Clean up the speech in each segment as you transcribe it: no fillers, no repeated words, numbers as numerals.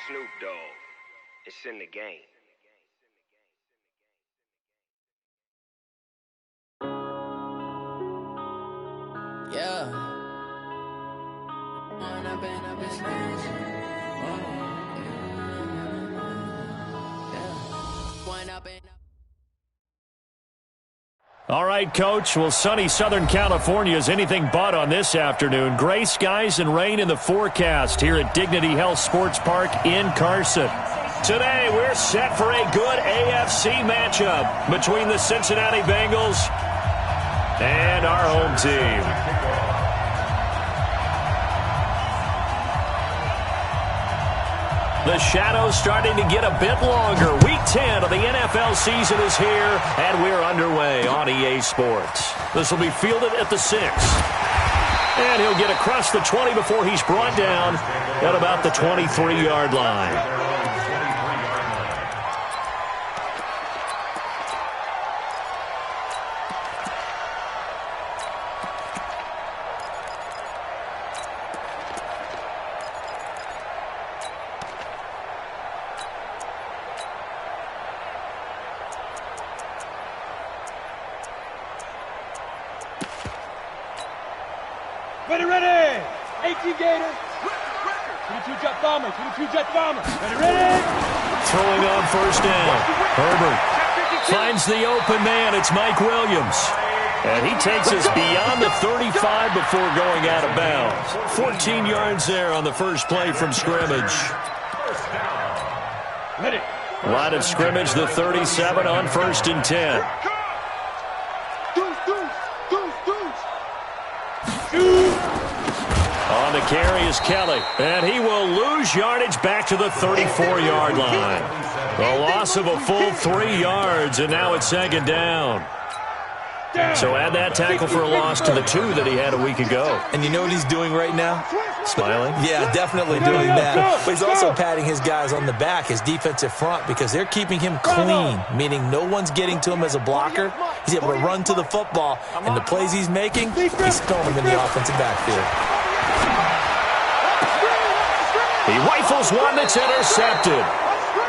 Snoop Dogg. It's in the game. Yeah. All right, Coach. Well, sunny Southern California is anything but on this afternoon. Gray skies and rain in the forecast here at Dignity Health Sports Park in Carson. Today, we're set for a good AFC matchup between the Cincinnati Bengals and our home team. The shadow's starting to get a bit longer. Week 10 of the NFL season is here, and we're underway on EA Sports. This will be fielded at the 6. And he'll get across the 20 before he's brought down at about the 23-yard line. Ready! 18 Gators. 22 Jet Bombers. 22 Jet Bombers. Ready! Throwing on first down. Herbert finds the open man. It's Mike Williams. And he takes us beyond the 35 before going out of bounds. 14 yards there on the first play from scrimmage. Line of scrimmage, the 37 on 1st and 10. On the carry is Kelly, and he will lose yardage back to the 34-yard line. A loss of a full 3 yards, and now it's 2nd down. So add that tackle for a loss to the 2 that he had a week ago. And you know what he's doing right now? Smiling? Yeah, definitely doing that. But he's also patting his guys on the back, his defensive front, because they're keeping him clean, meaning no one's getting to him as a blocker. He's able to run to the football, and the plays he's making, he's throwing them in the offensive backfield. He rifles one that's intercepted.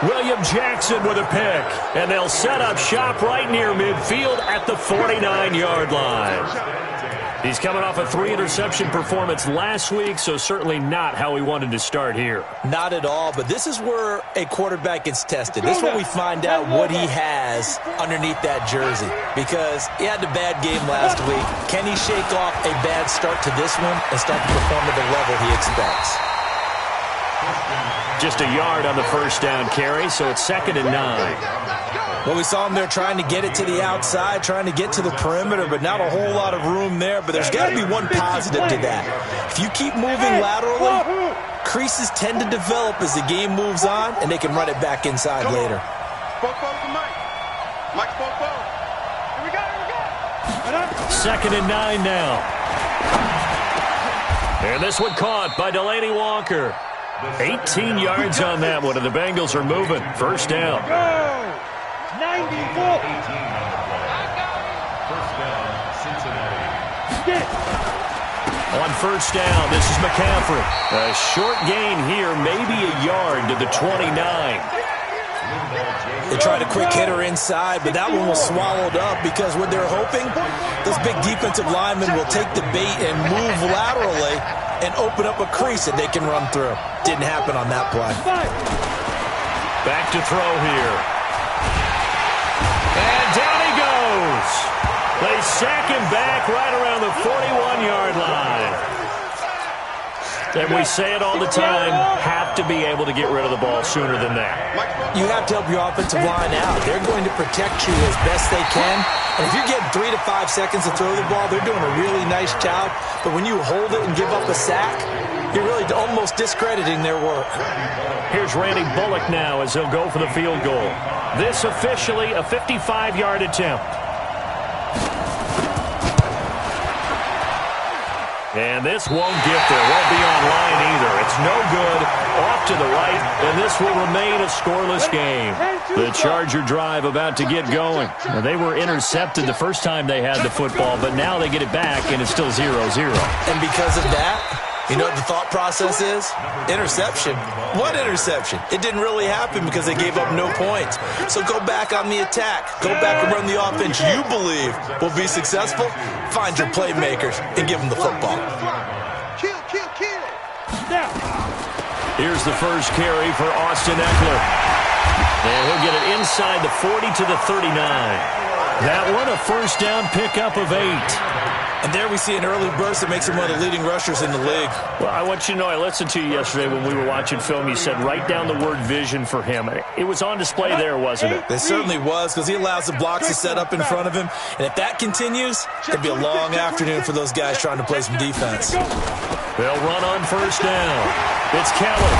William Jackson with a pick. And they'll set up shop right near midfield at the 49-yard line. He's coming off a 3-interception performance last week, so certainly not how he wanted to start here. Not at all, but this is where a quarterback gets tested. This is where we find out what he has underneath that jersey, because he had a bad game last week. Can he shake off a bad start to this one and start to perform at the level he expects? Just a yard on the first down carry, so it's 2nd and 9. Well, we saw him there trying to get it to the outside, trying to get to the perimeter, but not a whole lot of room there. But there's got to be one positive to that. If you keep moving laterally, creases tend to develop as the game moves on, and they can run it back inside later. Second and 9 now. And this one caught by Delaney Walker. 18 yards on that one, and the Bengals are moving. First down. 94. On first down, this is McCaffrey. A short gain here, maybe a yard to the 29. They tried a quick hitter inside, but that one was swallowed up because what they're hoping, those big defensive linemen will take the bait and move laterally and open up a crease that they can run through. Didn't happen on that play. Back to throw here. And down he goes. They sack him back right around the 41-yard line. And we say it all the time, have to be able to get rid of the ball sooner than that. You have to help your offensive line out. They're going to protect you as best they can. And if you're getting 3 to 5 seconds to throw the ball, they're doing a really nice job. But when you hold it and give up a sack, you're really almost discrediting their work. Here's Randy Bullock now as he'll go for the field goal. This officially a 55-yard attempt. And this won't get there. Won't be online either. It's no good. Off to the right, and this will remain a scoreless game. The Charger drive about to get going. Now, they were intercepted the first time they had the football, but now they get it back, and it's still 0-0. And because of that, You know what the thought process is? Interception. What interception? It didn't really happen because they gave up no points. So go back on the attack. Go back and run the offense you believe will be successful. Find your playmakers and give them the football. Kill. Here's the first carry for Austin Eckler. And he'll get it inside the 40 to the 39. That one, a first down pickup of 8. And there we see an early burst that makes him one of the leading rushers in the league. Well, I want you to know, I listened to you yesterday when we were watching film. You said write down the word vision for him. It was on display there, wasn't it? It certainly was, because he allows the blocks to set up in front of him. And if that continues, it's going to be a long afternoon for those guys trying to play some defense. They'll run on first down. It's Kelly.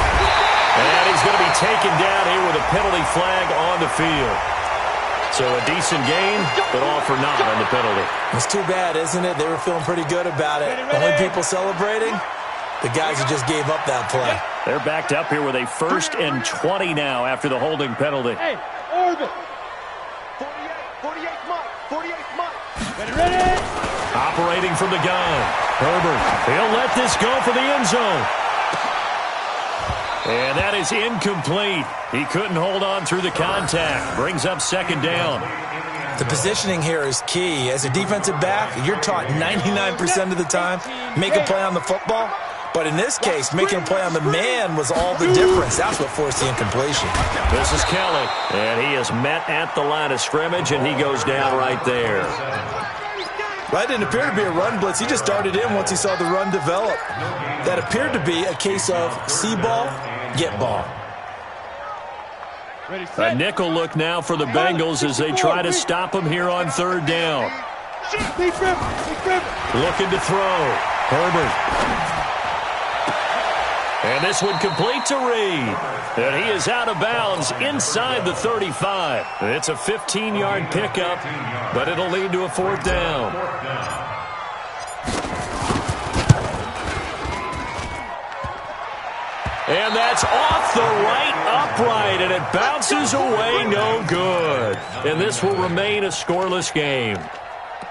And he's going to be taken down here with a penalty flag on the field. So a decent gain, but all for naught on the penalty. It's too bad, isn't it? They were feeling pretty good about it. Only people celebrating, the guys who just gave up that play. They're backed up here with a 1st and 20 now after the holding penalty. Hey, orbit. 48 Mike. Ready. Operating from the gun. Herbert, he'll let this go for the end zone. And that is incomplete. He couldn't hold on through the contact. Brings up 2nd down. The positioning here is key. As a defensive back, you're taught 99% of the time, make a play on the football. But in this case, making a play on the man was all the difference. That's what forced the incompletion. This is Kelly. And he is met at the line of scrimmage, and he goes down right there. That didn't appear to be a run blitz. He just darted in once he saw the run develop. That appeared to be a case of see ball, get ball. A nickel look now for the Bengals as they try to stop him here on 3rd down. Looking to throw. Herbert. And this one complete to Reed. And he is out of bounds inside the 35. It's a 15-yard pickup, but it'll lead to a 4th down. And that's off the right upright, and it bounces away no good. And this will remain a scoreless game.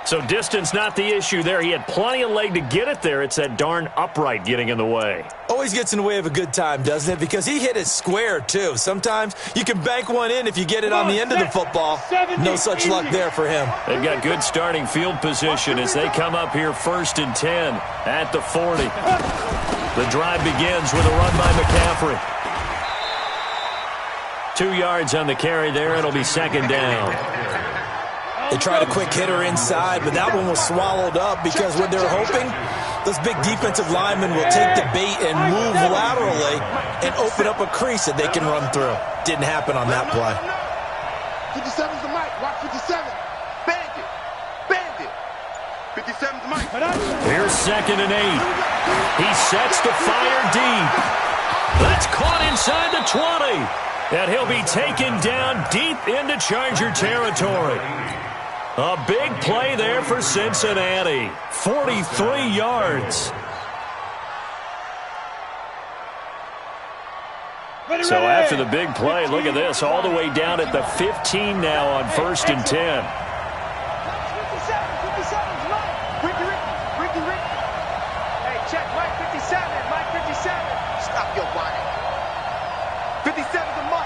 So distance not the issue there. He had plenty of leg to get it there. It's that darn upright getting in the way. Always gets in the way of a good time, doesn't it? Because he hit it square, too. Sometimes you can bank one in if you get it on the end of the football. No such luck there for him. They've got good starting field position as they come up here 1st and 10 at the 40. The drive begins with a run by McCaffrey. 2 yards on the carry there. It'll be 2nd down. They tried a quick hitter inside, but that one was swallowed up because what they're hoping, those big defensive linemen will take the bait and move laterally and open up a crease that they can run through. Didn't happen on that play. 57's the mic. Watch 57. Bandit. 57's the mic. Here's 2nd and 8. He sets the fire deep. That's caught inside the 20. And he'll be taken down deep into Charger territory. A big play there for Cincinnati. 43 yards. So after the big play, look at this. All the way down at the 15 now on 1st and 10. 57's Ricky. Hey, check Mike 57. Mike 57. Stop your whining. 57's the mic.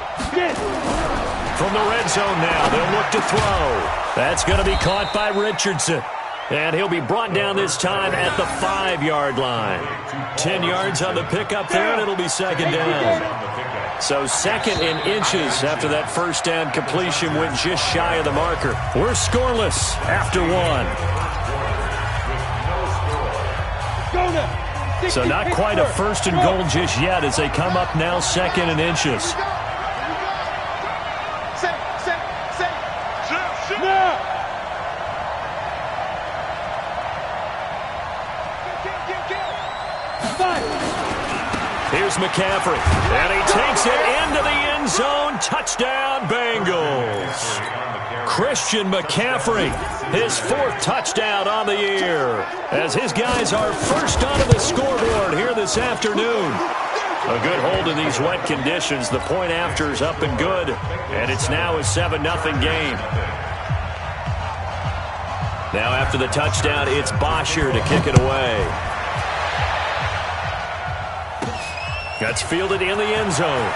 From the red zone now, they'll look to throw. That's going to be caught by Richardson. And he'll be brought down this time at the 5-yard line. 10 yards on the pickup there, and it'll be 2nd down. So 2nd and inches after that 1st down completion went just shy of the marker. We're scoreless after 1. So not quite a 1st and goal just yet as they come up now 2nd and inches. Here's McCaffrey, and he takes it into the end zone. Touchdown, Bengals. Christian McCaffrey, his 4th touchdown on the year, as his guys are first onto the scoreboard here this afternoon. A good hold in these wet conditions. The point after is up and good, and it's now a 7-0 game. Now after the touchdown, it's Bosher to kick it away. That's fielded in the end zone.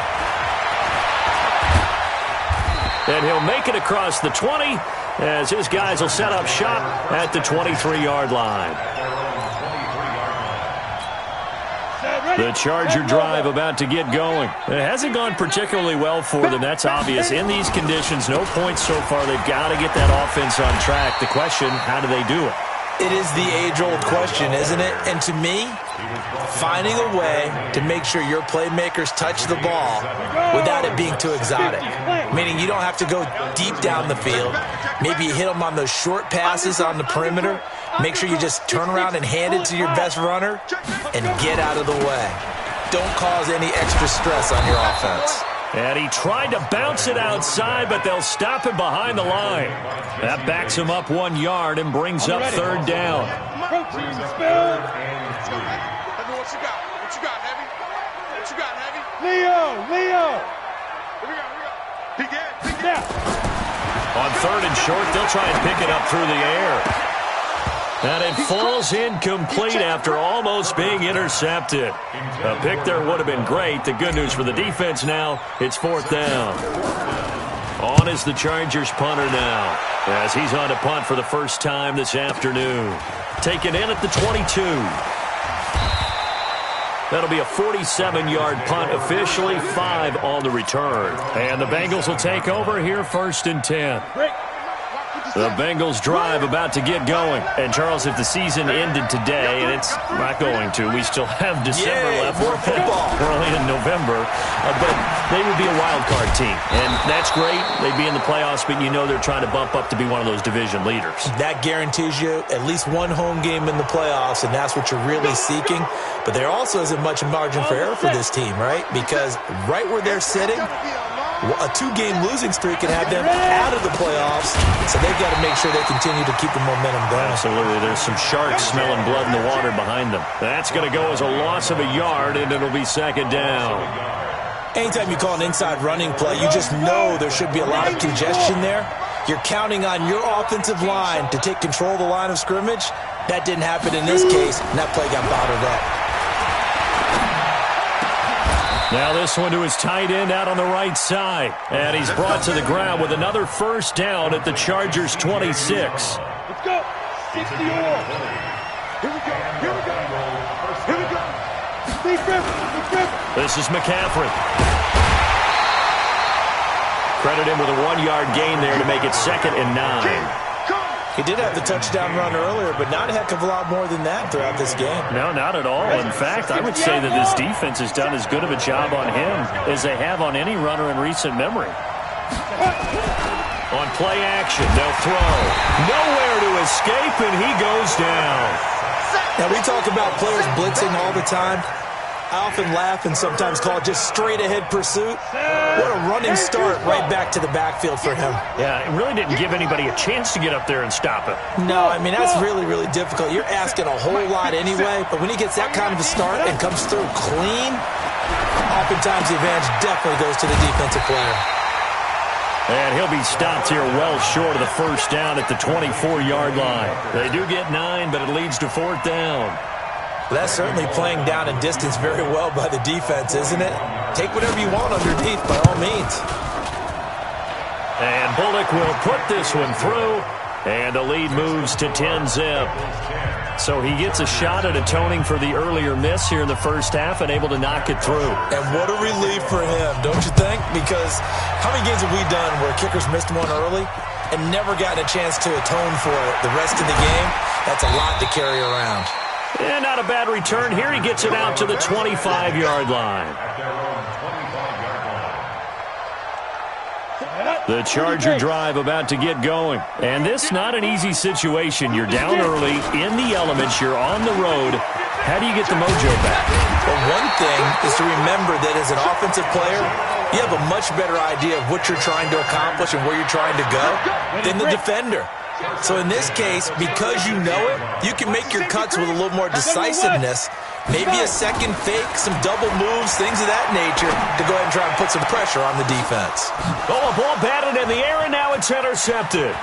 And he'll make it across the 20 as his guys will set up shop at the 23-yard line. The Charger drive about to get going. It hasn't gone particularly well for them. That's obvious. In these conditions, no points so far. They've got to get that offense on track. The question, how do they do it? It is the age-old question, isn't it? And to me, finding a way to make sure your playmakers touch the ball without it being too exotic. Meaning you don't have to go deep down the field. Maybe you hit them on those short passes on the perimeter. Make sure you just turn around and hand it to your best runner and get out of the way. Don't cause any extra stress on your offense. And he tried to bounce it outside, but they'll stop him behind the line. That backs him up 1 yard and brings up third down. Protein spill. What you got? What you got, Heavy? What you got, Heavy? Leo. Here we go. Peek in. On third and short, they'll try and pick it up through the air. And it falls incomplete after almost being intercepted. A pick there would have been great. The good news for the defense now, it's fourth down. On is the Chargers punter now, as he's on to punt for the first time this afternoon. Taken in at the 22. That'll be a 47-yard punt officially, 5 on the return. And the Bengals will take over here first and 10. The Bengals drive about to get going. And, Charles, if the season ended today, and it's not going to, we still have December left. More football. Early in November. But they would be a wild card team. And that's great. They'd be in the playoffs, but you know they're trying to bump up to be one of those division leaders. That guarantees you at least one home game in the playoffs, and that's what you're really seeking. But there also isn't much margin for error for this team, right? Because right where they're sitting, a 2-game losing streak can have them out of the playoffs, so they've got to make sure they continue to keep the momentum going. Absolutely. There's some sharks smelling blood in the water behind them. That's going to go as a loss of a yard, and it'll be second down. Anytime you call an inside running play, you just know there should be a lot of congestion there. You're counting on your offensive line to take control of the line of scrimmage. That didn't happen in this case, and that play got bottled up. Now this one to his tight end out on the right side. And he's brought to the ground with another first down at the Chargers' 26. Let's go. 60 all. Here we go. This is McCaffrey. Credit him with a 1-yard gain there to make it second and 9. He did have the touchdown run earlier, but not a heck of a lot more than that throughout this game. No, not at all. In fact, I would say that this defense has done as good of a job on him as they have on any runner in recent memory. On play action, they'll throw. Nowhere to escape, and he goes down. Now, we talk about players blitzing all the time. I often laugh and sometimes call it just straight-ahead pursuit. What a running start right back to the backfield for him. Yeah, it really didn't give anybody a chance to get up there and stop him. No, I mean, that's really, really difficult. You're asking a whole lot anyway, but when he gets that kind of a start and comes through clean, oftentimes the advantage definitely goes to the defensive player. And he'll be stopped here well short of the first down at the 24-yard line. They do get 9, but it leads to fourth down. That's certainly playing down and distance very well by the defense, isn't it? Take whatever you want underneath, by all means. And Bullock will put this one through, and the lead moves to 10-zip. So he gets a shot at atoning for the earlier miss here in the first half and able to knock it through. And what a relief for him, don't you think? Because how many games have we done where kickers missed one early and never gotten a chance to atone for it the rest of the game? That's a lot to carry around. And not a bad return here. He gets it out to the 25-yard line. The Charger drive about to get going. And this not an easy situation. You're down early, in the elements, you're on the road. How do you get the mojo back? Well, one thing is to remember that as an offensive player, you have a much better idea of what you're trying to accomplish and where you're trying to go than the defender. So in this case, because you know it, you can make your cuts with a little more decisiveness. Maybe a second fake, some double moves, things of that nature to go ahead and try and put some pressure on the defense. Oh, a ball batted in the air, and now it's intercepted.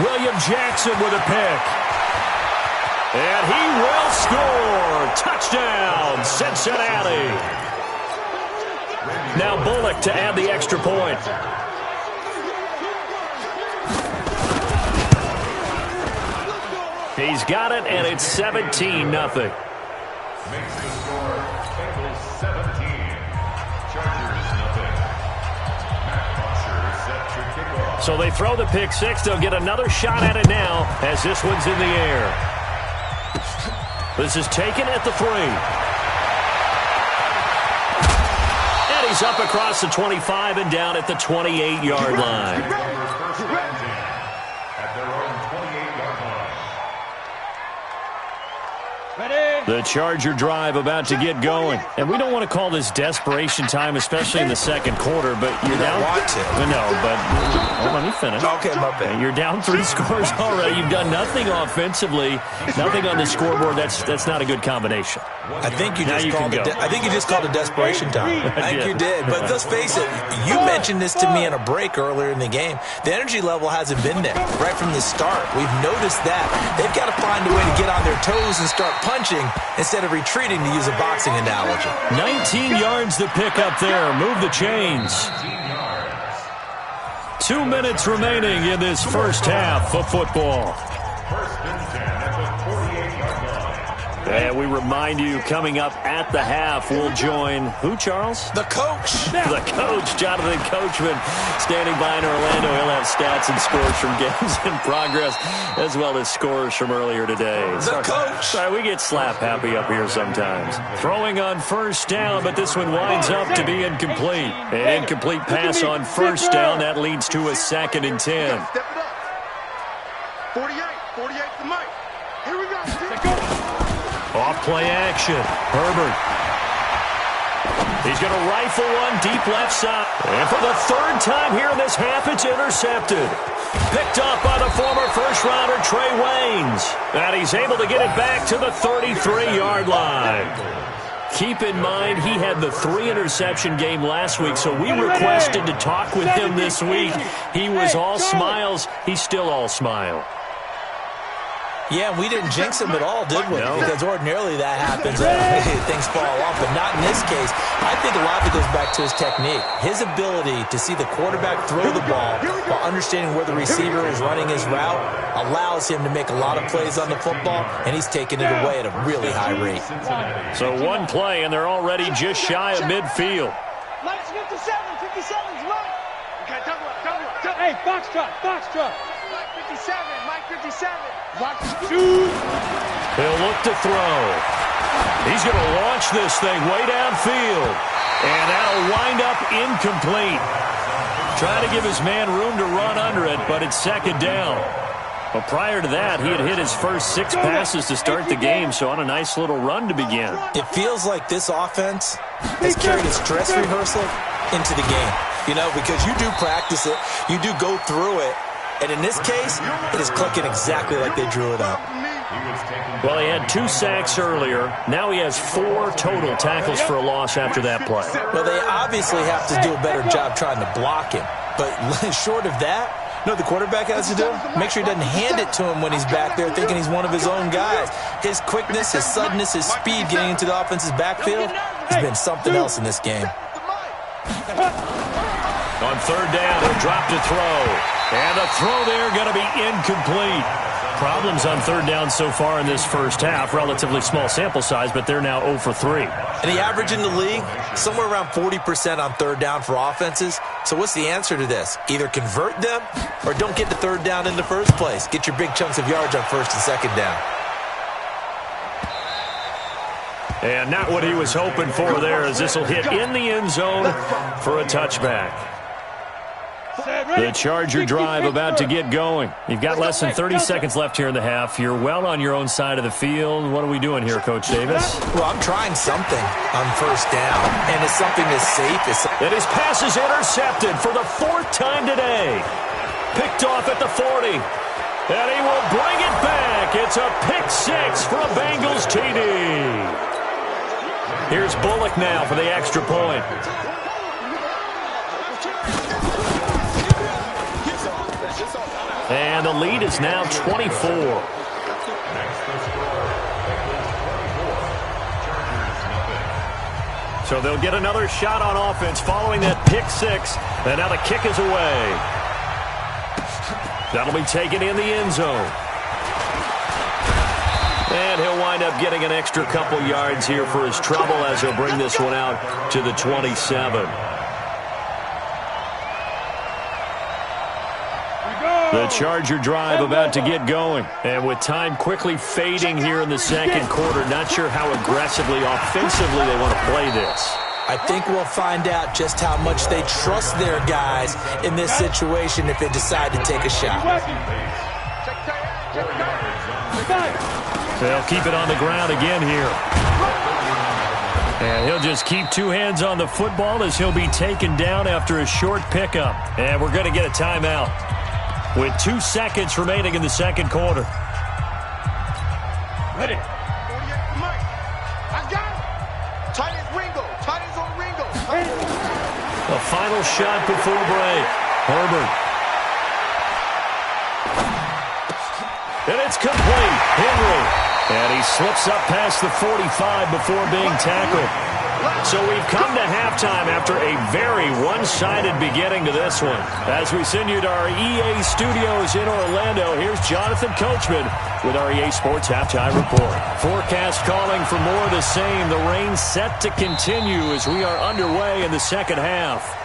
William Jackson with a pick. And he will score. Touchdown, Cincinnati. Now Bullock to add the extra point. He's got it, and it's 17-0. Makes the score Bengals 17, Chargers nothing. Matt Foster set to kick off. So they throw the pick six. They'll get another shot at it now as this one's in the air. This is taken at the 3. And he's up across the 25 and down at the 28-yard line. At their own 28-yard line. The Charger drive about to get going. And we don't want to call this desperation time, especially in the second quarter, but you're down. Want to. No, but let me finish. Okay, my bad. You're down 3 scores already. You've done nothing offensively, nothing on the scoreboard. That's not a good combination. I think you Now just you called can it. go. I think you just called it desperation time. I think you did. But let's face it. You mentioned this to me in a break earlier in the game. The energy level hasn't been there right from the start. We've noticed that they've got to find a way to get on their toes and start punching instead of retreating, to use a boxing analogy. 19 yards to pick up there. Move the chains. 2 minutes remaining in this first half of football. First and 10 at the 48-yard line. And we remind you, coming up at the half, we'll join who, Charles? The coach. The coach, Jonathan Coachman, standing by in Orlando. He'll have stats and scores from games in progress, as well as scores from earlier today. The coach. Sorry, we get slap happy up here sometimes. Throwing on first down, but this one winds up to be incomplete. An incomplete pass on first down. That leads to a 2nd and 10. Step it up. 48 to Mike. Here we go. Off play action. Herbert. He's going to rifle one deep left side. And for the 3rd time here in this half, it's intercepted. Picked up by the former first-rounder Trey Waynes. And he's able to get it back to the 33-yard line. Keep in mind, he had the 3-interception game last week, so we requested to talk with him this week. He was all smiles. He's still all smile. Yeah, we didn't jinx him at all, did we? No. Because ordinarily that happens. Things fall off, but not in this case. I think a lot of it goes back to his technique. His ability to see the quarterback throw the ball while understanding where the receiver is running his route allows him to make a lot of plays on the football, and he's taking it away at a really high rate. So one play, and they're already just shy of midfield. Mike's 57's Mike. Okay, double up. Hey, box truck. Mike 57. He'll look to throw. He's going to launch this thing way downfield. And that'll wind up incomplete. Trying to give his man room to run under it, but it's 2nd down. Well, prior to that, he had hit his first 6 passes to start the game, so on a nice little run to begin. It feels like this offense has carried its dress rehearsal into the game. You know, because you do practice it, you do go through it, and in this case, it is clicking exactly like they drew it up. Well, he had 2 sacks earlier. Now he has 4 total tackles for a loss after that play. Well, they obviously have to do a better job trying to block him. But short of that, you know what the quarterback has to do? Make sure he doesn't hand it to him when he's back there thinking he's one of his own guys. His quickness, his suddenness, his speed getting into the offense's backfield has been something else in this game. On 3rd down, he'll drop to throw. And the throw there going to be incomplete. Problems on 3rd down so far in this first half. Relatively small sample size, but they're now 0 for 3. And the average in the league, somewhere around 40% on 3rd down for offenses. So what's the answer to this? Either convert them or don't get the 3rd down in the first place. Get your big chunks of yards on 1st and 2nd down. And not what he was hoping for there, as this will hit in the end zone for a touchback. The Charger drive about to get going. You've got less than 30 seconds left here in the half. You're well on your own side of the field. What are we doing here, Coach Davis? Well, I'm trying something on 1st down, and it's something as safe. And his pass is intercepted for the 4th time today. Picked off at the 40. And he will bring it back. It's a pick 6 for a Bengals TD. Here's Bullock now for the extra point. And the lead is now 24. So they'll get another shot on offense following that pick six. And now the kick is away. That'll be taken in the end zone. And he'll wind up getting an extra couple yards here for his trouble as he'll bring this one out to the 27. The Charger drive about to get going. And with time quickly fading here in the second quarter, not sure how aggressively, offensively they want to play this. I think we'll find out just how much they trust their guys in this situation if they decide to take a shot. They'll keep it on the ground again here. And he'll just keep two hands on the football as he'll be taken down after a short pickup. And we're going to get a timeout with 2 seconds remaining in the second quarter. Ready. A final shot before break. Herbert. And it's complete. Henry. And he slips up past the 45 before being tackled. So we've come to halftime after a very one-sided beginning to this one. As we send you to our EA studios in Orlando, here's Jonathan Coachman with our EA Sports Halftime Report. Forecast calling for more of the same. The rain set to continue as we are underway in the second half.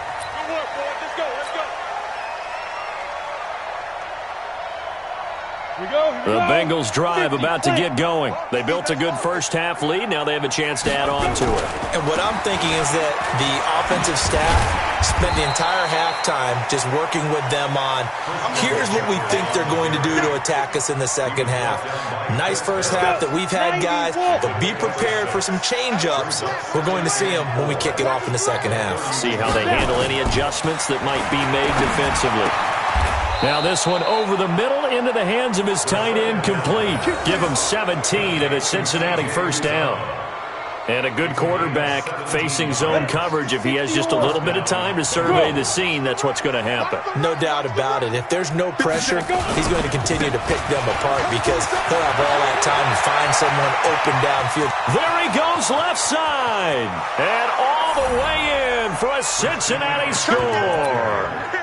The Bengals drive about to get going. They built a good first-half lead. Now they have a chance to add on to it. And what I'm thinking is that the offensive staff spent the entire halftime just working with them on, here's what we think they're going to do to attack us in the second half. Nice first half that we've had, guys, but be prepared for some change-ups. We're going to see them when we kick it off in the second half. See how they handle any adjustments that might be made defensively. Now this one over the middle into the hands of his tight end, complete. Give him 17 and a Cincinnati first down. And a good quarterback facing zone coverage. If he has just a little bit of time to survey the scene, that's what's going to happen. No doubt about it. If there's no pressure, he's going to continue to pick them apart because he'll have all that time to find someone open downfield. There he goes left side. And all the way in for a Cincinnati score.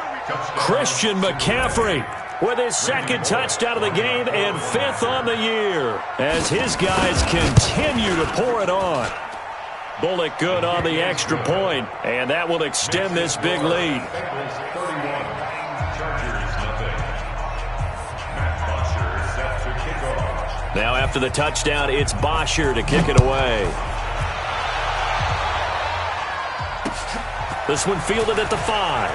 Christian McCaffrey with his second touchdown of the game and 5th on the year as his guys continue to pour it on. Bullock good on the extra point, and that will extend this big lead. Now after the touchdown, it's Bosher to kick it away. This one fielded at the 5.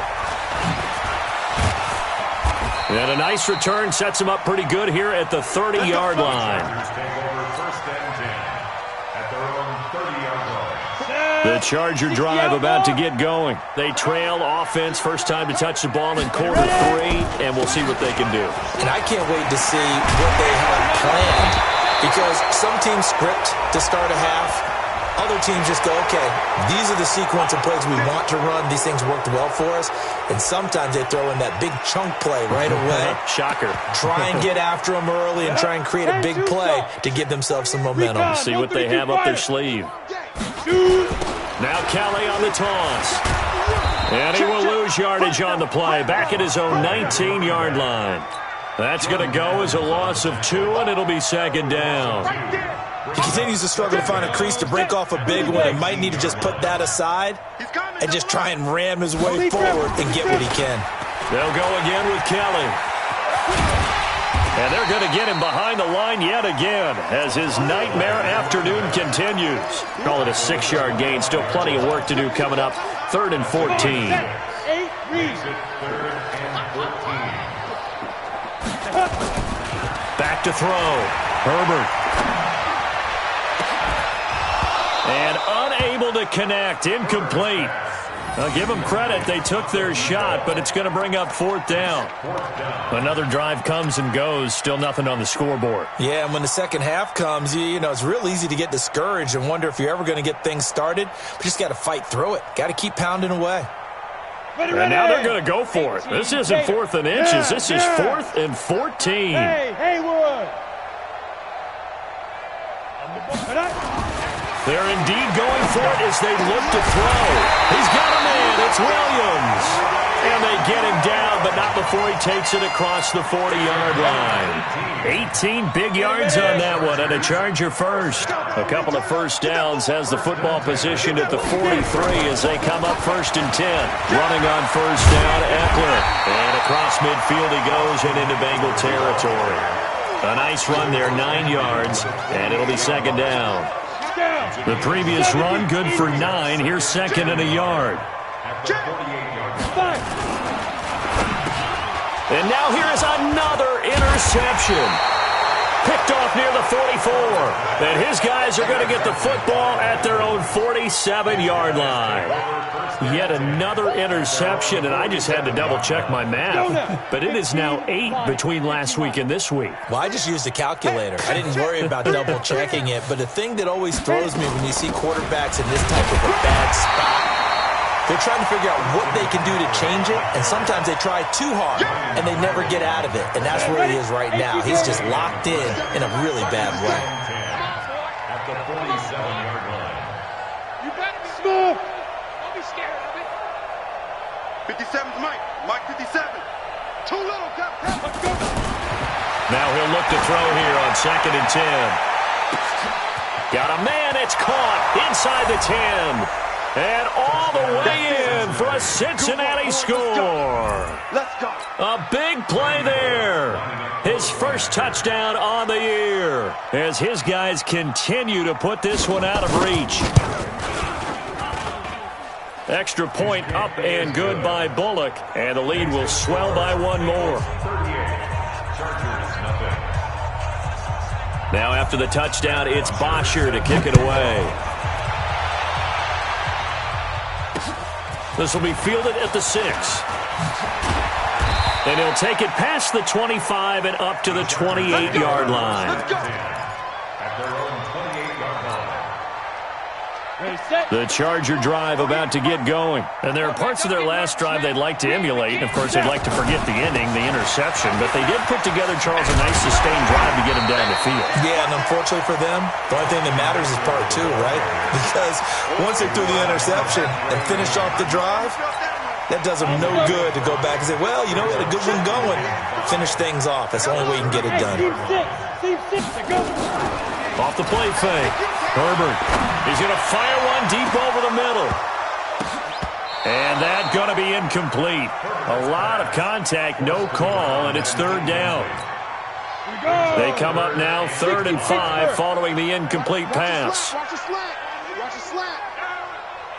And a nice return sets him up pretty good here at the 30-yard line. The Charger drive about to get going. They trail offense, first time to touch the ball in quarter 3, and we'll see what they can do. And I can't wait to see what they have planned because some teams script to start a half. Other teams just go, okay, these are the sequence of plays we want to run. These things worked well for us. And sometimes they throw in that big chunk play right away. Shocker. Try and get after them early and try and create a big play to give themselves some momentum. See what they have up their sleeve. Now Kelly on the toss. And he will lose yardage on the play. Back at his own 19-yard line. That's going to go as a loss of 2, and it'll be second down. He continues to struggle to find a crease to break off a big one and might need to just put that aside and just try and ram his way forward and get what he can. They'll go again with Kelly. And they're going to get him behind the line yet again as his nightmare afternoon continues. Call it a 6-yard gain. Still plenty of work to do coming up. 3rd and 14. Back to throw. Herbert. And unable to connect. Incomplete. I'll give them credit. They took their shot, but it's going to bring up 4th down. Another drive comes and goes. Still nothing on the scoreboard. Yeah, and when the second half comes, you know, it's real easy to get discouraged and wonder if you're ever going to get things started. But you just got to fight through it. Got to keep pounding away. And now they're going to go for it. This isn't 4th and inches. This is 4th and 14. Hey, Haywood. They're indeed going for it as they look to throw. He's got a man. It's Williams. And they get him down, but not before he takes it across the 40-yard line. 18 big yards on that one, and a Charger first. A couple of first downs has the football positioned at the 43 as they come up 1st and 10. Running on first down, Eckler. And across midfield he goes and into Bengal territory. A nice run there, 9 yards, and it'll be 2nd down. The previous run, good for 9. Here's 2nd and a yard. And now here is another interception. Picked off near the 44. And his guys are going to get the football at their own 47-yard line. Yet another interception, and I just had to double-check my math. But it is now 8 between last week and this week. Well, I just used a calculator. I didn't worry about double-checking it. But the thing that always throws me when you see quarterbacks in this type of a bad spot, they're trying to figure out what they can do to change it, and sometimes they try too hard, and they never get out of it. And that's where he is right now. He's just locked in a really bad way. At the 47-yard line. You better be smooth. Don't be scared of it. 57's Mike. Mike 57. Too little, Cap. Let's go. Now he'll look to throw here on 2nd and 10. Got a man. It's caught inside the 10. And all the way in for a Cincinnati score. Let's go. A big play there. His first touchdown on the year as his guys continue to put this one out of reach. Extra point up and good by Bullock, and the lead will swell by 1 more. Now after the touchdown, it's Bosher to kick it away. This will be fielded at the 6. And he'll take it past the 25 and up to the 28-yard line. At their own 28-yard line. The Charger drive about to get going. And there are parts of their last drive they'd like to emulate. And, of course, they'd like to forget the ending, the interception. But they did put together, Charles, a nice sustained drive to get him down the field. Yeah, and unfortunately for them, the only thing that matters is part 2, right? Because once they threw the interception and finished off the drive, that does them no good to go back and say, well, you know, we had a good one going. Finish things off. That's the only way you can get it done. Off the play fake. Herbert. He's going to fire one deep over the middle. And that's going to be incomplete. A lot of contact, no call, and it's 3rd down. They come up now 3rd and 5 following the incomplete pass. Watch the slant. Watch the slant.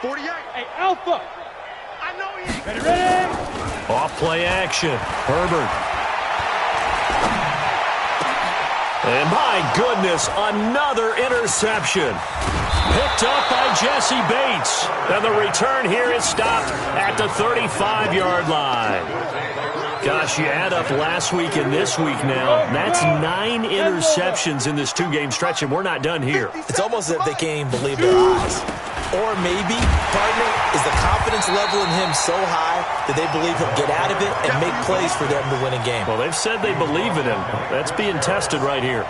48. Hey, Alpha. I know he. Ready? Off play action. Herbert. And my goodness, another interception. Picked up by Jesse Bates. And the return here is stopped at the 35-yard line. Gosh, you add up last week and this week now. That's 9 interceptions in this 2-game stretch, and we're not done here. It's almost as if they can't even believe their eyes. Or maybe, partner, is the confidence level in him so high that they believe he'll get out of it and make plays for them to win a game. Well, they've said they believe in him. That's being tested right here.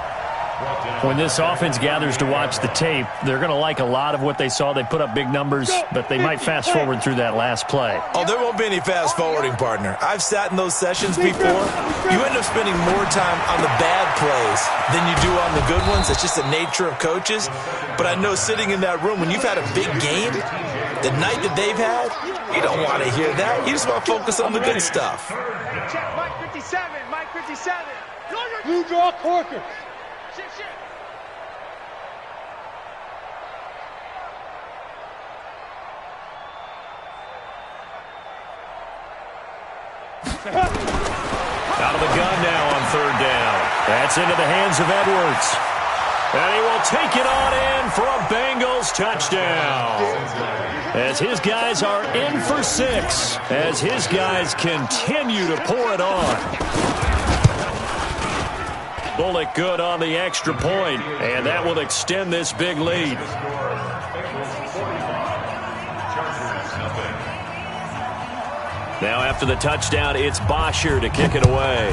When this offense gathers to watch the tape, they're going to like a lot of what they saw. They put up big numbers, but they might fast forward through that last play. Oh, there won't be any fast forwarding, partner. I've sat in those sessions before. You end up spending more time on the bad plays than you do on the good ones. It's just the nature of coaches. But I know sitting in that room, when you've had a big game, the night that they've had, you don't want to hear that. You just want to focus on the good stuff. Check Mike 57. Mike 57. Blue draw Corker. Shit. Out of the gun now on 3rd down. That's into the hands of Edwards. And he will take it on in for a Bengals touchdown. As his guys are in for 6. As his guys continue to pour it on. Bullock good on the extra point, and that will extend this big lead. Now after the touchdown, it's Bosher to kick it away.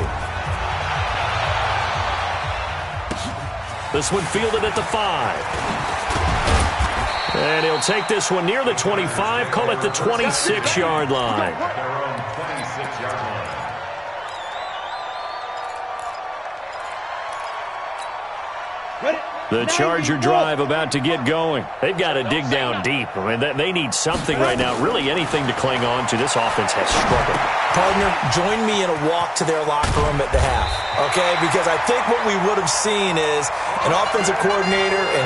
This one fielded at the 5. And he'll take this one near the 25, call it the 26-yard line. The Charger drive about to get going. They've got to dig down deep. I mean, they need something right now, really anything to cling on to. This offense has struggled. Partner, join me in a walk to their locker room at the half, okay? Because I think what we would have seen is an offensive coordinator and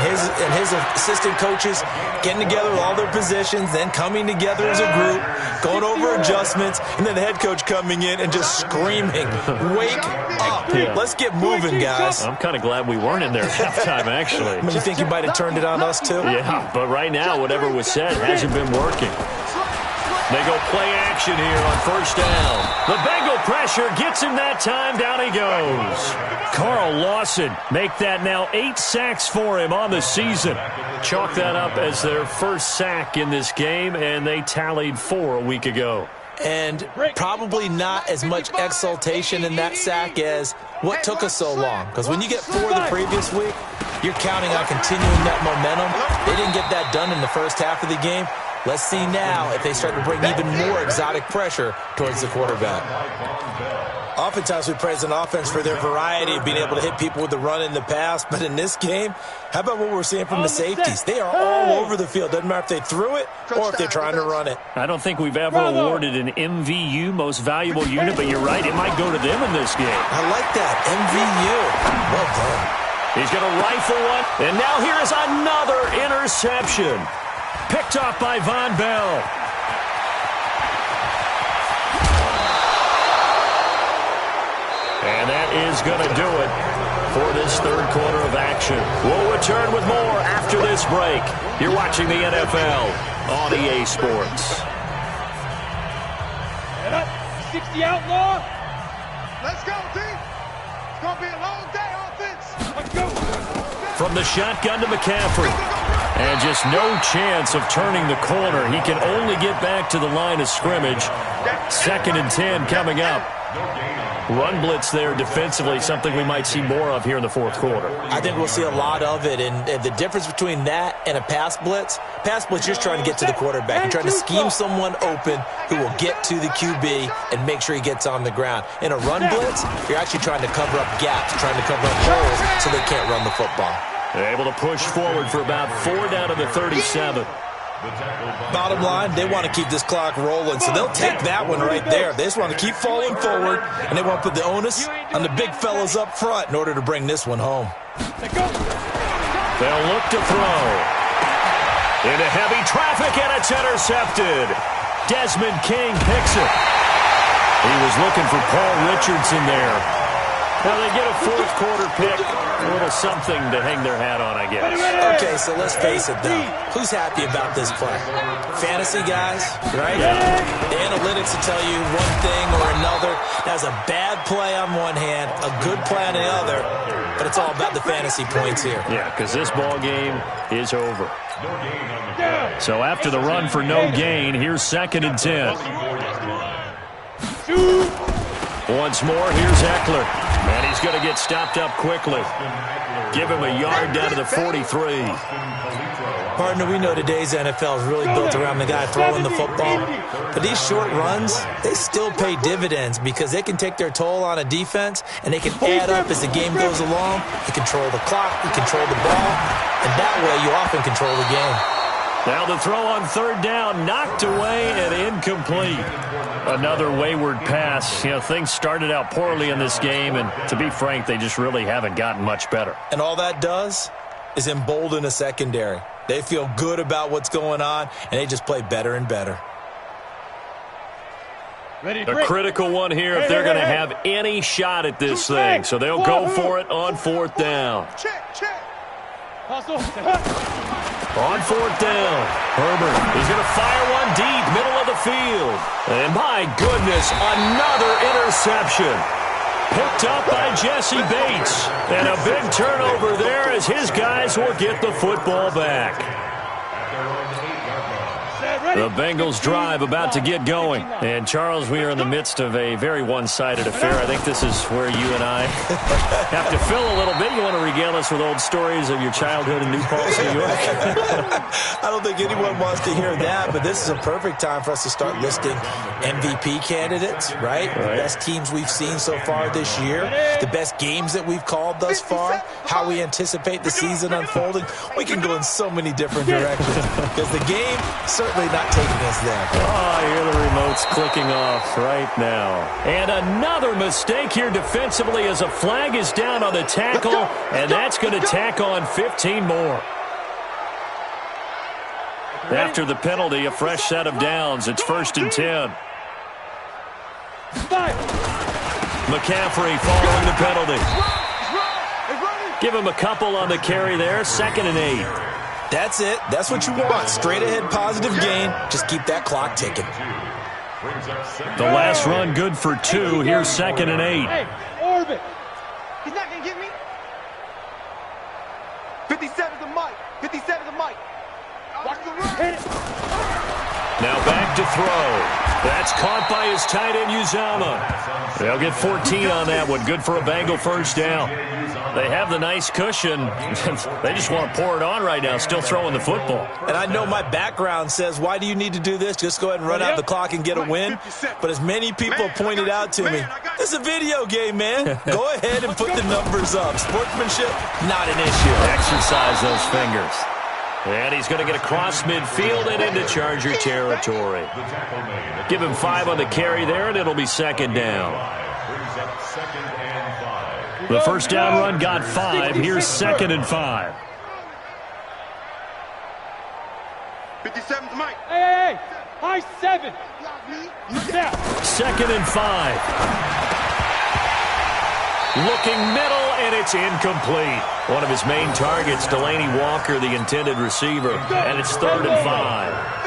his assistant coaches getting together with all their positions, then coming together as a group, going over adjustments, and then the head coach coming in and just screaming, "Wake up. Yeah. Let's get moving, guys." I'm kind of glad we weren't in there at halftime, actually. You think you might have turned it on us, too? Yeah, but right now, whatever was said hasn't been working. They go play action here on first down. The Bengal pressure gets him that time. Down he goes. Carl Lawson make that now 8 sacks for him on the season. Chalk that up as their first sack in this game, and they tallied 4 a week ago. And probably not as much exultation in that sack as what took us so long. Because when you get 4 the previous week, you're counting on continuing that momentum. They didn't get that done in the first half of the game. Let's see now if they start to bring even more exotic pressure towards the quarterback. Oftentimes we praise an offense for their variety of being able to hit people with the run in the pass. But in this game, how about what we're seeing from the safeties? They are all over the field. Doesn't matter if they threw it or if they're trying to run it. I don't think we've ever awarded an MVU, most valuable unit, but you're right, it might go to them in this game. I like that, MVU. Well done. He's going to rifle one, and now here is another interception. Picked off by Von Bell. And that is going to do it for this third quarter of action. We'll return with more after this break. You're watching the NFL on EA Sports. Get up, 60 outlaw. Let's go, team. It's going to be a long day, offense. Let's go. From the shotgun to McCaffrey. And just no chance of turning the corner. He can only get back to the line of scrimmage. 2nd and 10 coming up. Run blitz there defensively, something we might see more of here in the fourth quarter. I think we'll see a lot of it, and the difference between that and a pass blitz, you're just trying to get to the quarterback. You're trying to scheme someone open who will get to the QB and make sure he gets on the ground. In a run blitz, you're actually trying to cover up gaps, trying to cover up holes so they can't run the football. They're able to push forward for about 4 down to the 37. Bottom line, they want to keep this clock rolling, so they'll take that one right there. They just want to keep falling forward, and they want to put the onus on the big fellas up front in order to bring this one home. They'll look to throw. Into heavy traffic, and it's intercepted. Desmond King picks it. He was looking for Paul Richardson there. Now they get a fourth quarter pick. A little something to hang their hat on, I guess. Okay, so let's face it, though. Who's happy about this play? Fantasy guys, right? The analytics will tell you one thing or another. That's a bad play on one hand, a good play on the other, but it's all about the fantasy points here. Yeah, because this ball game is over. So after the run for no gain, here's 2nd and 10. Once more, here's Eckler. And he's going to get stopped up quickly. Give him a yard down to the 43. Partner, we know today's NFL is really built around the guy throwing the football. But these short runs, they still pay dividends because they can take their toll on a defense, and they can add up as the game goes along. You control the clock, you control the ball, and that way you often control the game. Now the throw on 3rd down, knocked away and incomplete. Another wayward pass. You know, things started out poorly in this game, and to be frank, they just really haven't gotten much better. And all that does is embolden a secondary. They feel good about what's going on, and they just play better and better. A critical one here if they're going to have any shot at this thing. So they'll go for it on 4th down. On 4th down, Herbert is going to fire one deep, middle of the field. And my goodness, another interception. Picked up by Jesse Bates. And a big turnover there as his guys will get the football back. The Bengals drive about to get going. And, Charles, we are in the midst of a very one-sided affair. I think this is where you and I have to fill a little bit. You want to regale us with old stories of your childhood in New Paltz, New York? I don't think anyone wants to hear that, but this is a perfect time for us to start listing MVP candidates, right? The best teams we've seen so far this year, the best games that we've called thus far, how we anticipate the season unfolding. We can go in so many different directions because the game certainly not taking us there. Oh, I hear the remotes clicking off right now. And another mistake here defensively as a flag is down on the tackle, and that's going to tack on 15 more. After the penalty, a fresh set of downs. It's 1st and 10. McCaffrey following the penalty. Give him a couple on the carry there. 2nd and 8. That's it. That's what you want. Straight ahead positive gain. Just keep that clock ticking. The last run good for 2. Here's 2nd and 8. Hey, orbit. He's not going to get me. 57 to Mike. 57 to Mike. Watch the run. Hit it. Now back to throw. That's caught by his tight end, Uzama. They'll get 14 on that one. Good for a Bengal first down. They have the nice cushion. They just want to pour it on right now, still throwing the football. And I know my background says, why do you need to do this? Just go ahead and run out the clock and get a win. But as many people pointed out to me, this is a video game, man. Go ahead and put the numbers up. Sportsmanship, not an issue. Exercise those fingers. And he's going to get across midfield and into Charger territory. Give him 5 on the carry there, and it'll be 2nd down. The first down run got 5. Here's 2nd and 5. 57 to Mike. Hey. High 7. Yeah. 2nd and 5. Looking middle, and it's incomplete. One of his main targets, Delaney Walker, the intended receiver. And it's 3rd and 5.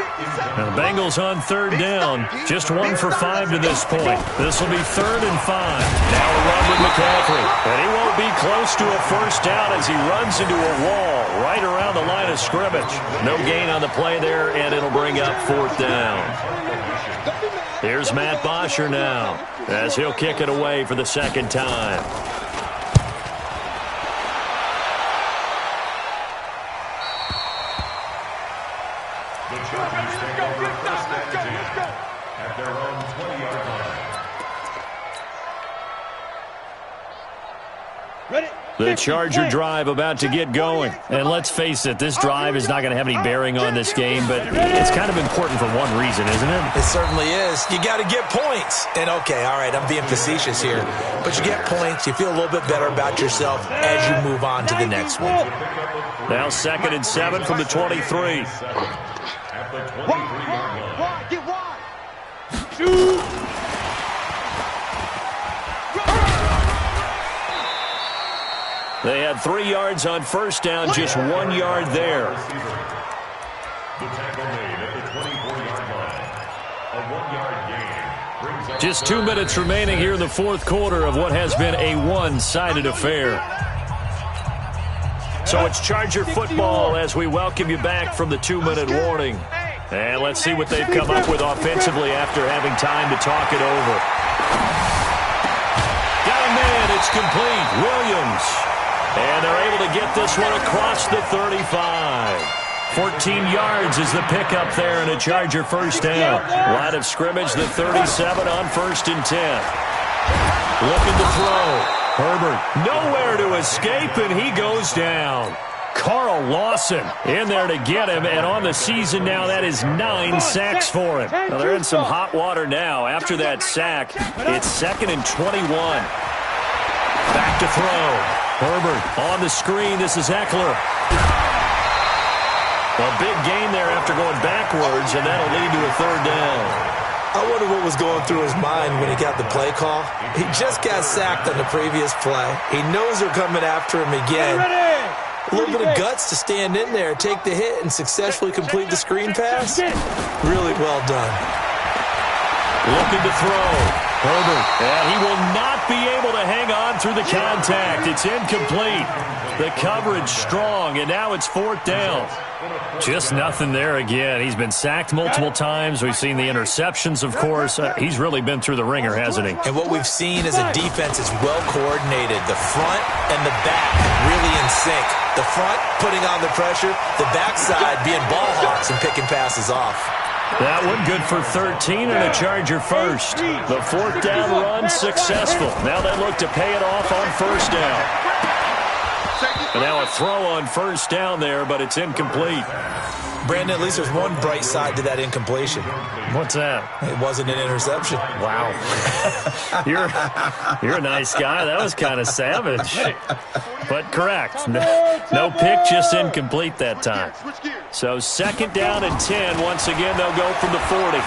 Now the Bengals on 3rd down. Just 1 for 5 to this point. This will be 3rd and 5. Now a run with McCaffrey. And he won't be close to a first down as he runs into a wall right around the line of scrimmage. No gain on the play there, and it'll bring up 4th down. Here's Matt Bosher now as he'll kick it away for the 2nd time. The Chargers take over 1st and 10 at their own 20-yard line. Ready? The Charger drive about to get going. And let's face it, this drive is not going to have any bearing on this game, but it's kind of important for one reason, isn't it? It certainly is. You got to get points. And, okay, all right, I'm being facetious here. But you get points. You feel a little bit better about yourself as you move on to the next one. Now 2nd and 7 from the 23. At the 23-yard line. Wide, get wide. Shoot. They had 3 yards on first down, just 1 yard there. The tackle made at the 24-yard line. A 1-yard gain brings up Just 2 minutes remaining here in the 4th quarter of what has been a one-sided affair. So it's Charger football as we welcome you back from the 2-minute warning. And let's see what they've come up with offensively after having time to talk it over. Got a man, it's complete. Williams. And they're able to get this one across the 35. 14 yards is the pickup there and a Charger first down. Line of scrimmage, the 37 on 1st and 10. Looking to throw. Herbert nowhere to escape, and he goes down. Carl Lawson in there to get him, and on the season now, that is 9 sacks for him. Now, they're in some hot water now. After that sack, it's 2nd and 21. Back to throw. Herbert on the screen. This is Eckler. A big gain there after going backwards, and that'll lead to a 3rd down. I wonder what was going through his mind when he got the play call. He just got sacked on the previous play. He knows they're coming after him again. A little bit of guts to stand in there, take the hit, and successfully complete the screen pass. Really well done. Looking to throw. Herbert. And he will not be able to hang on through the contact. It's incomplete. The coverage strong, and now it's 4th down. Just nothing there again. He's been sacked multiple times. We've seen the interceptions, of course. He's really been through the ringer, hasn't he? And what we've seen is a defense is well coordinated. The front and the back really in sync. The front putting on the pressure, the backside being ball hawks and picking passes off. That one good for 13 and a Charger first. The 4th down run successful. Now they look to pay it off on 1st down. And now a throw on 1st down there, but it's incomplete. Brandon, at least there's one bright side to that incompletion. What's that? It wasn't an interception. Wow. You're a nice guy. That was kind of savage. But correct. No pick, just incomplete that time. So 2nd down and 10. Once again, they'll go from the 40.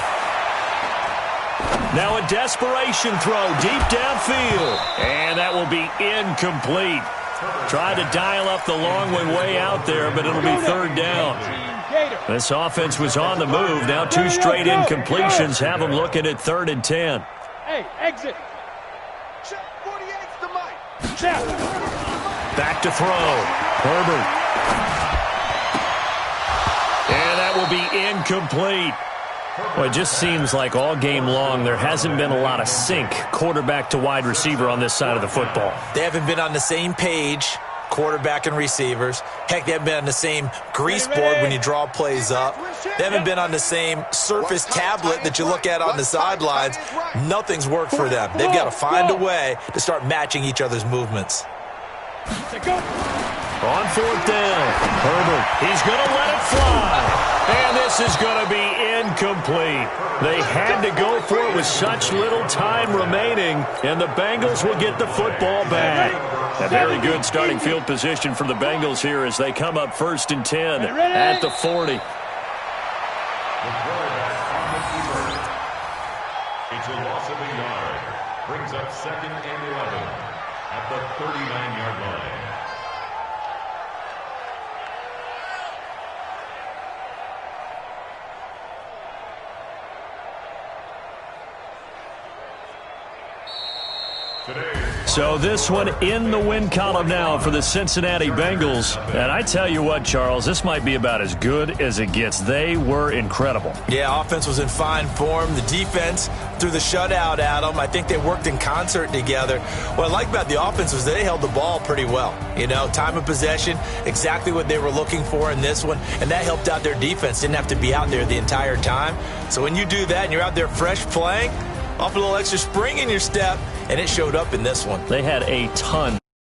Now a desperation throw deep downfield. And that will be incomplete. Tried to dial up the long one way out there, but it'll be 3rd down. This offense was on the move. Now 2 straight incompletions have them looking at 3rd and 10. Hey, exit. Back to throw. Herbert. And that will be incomplete. Well, it just seems like all game long there hasn't been a lot of sync quarterback to wide receiver on this side of the football. They haven't been on the same page, quarterback and receivers. Heck, they haven't been on the same grease board when you draw plays up. They haven't been on the same surface tablet that you look at on the sidelines. Nothing's worked for them. They've got to find a way to start matching each other's movements. On 4th down, Herbert, he's going to let it fly. And this is going to be incomplete. They had to go for it with such little time remaining, and the Bengals will get the football back. A very good starting field position for the Bengals here as they come up 1st and 10 at the 40. It's a loss of a yard. Brings up 2nd and 11 at the 39-yard line. So this one in the win column now for the Cincinnati Bengals. And I tell you what, Charles, this might be about as good as it gets. They were incredible. Yeah, offense was in fine form. The defense threw the shutout at them. I think they worked in concert together. What I like about the offense was they held the ball pretty well. You know, time of possession, exactly what they were looking for in this one. And that helped out their defense. Didn't have to be out there the entire time. So when you do that and you're out there fresh playing, off a little extra spring in your step, and it showed up in this one. They had a ton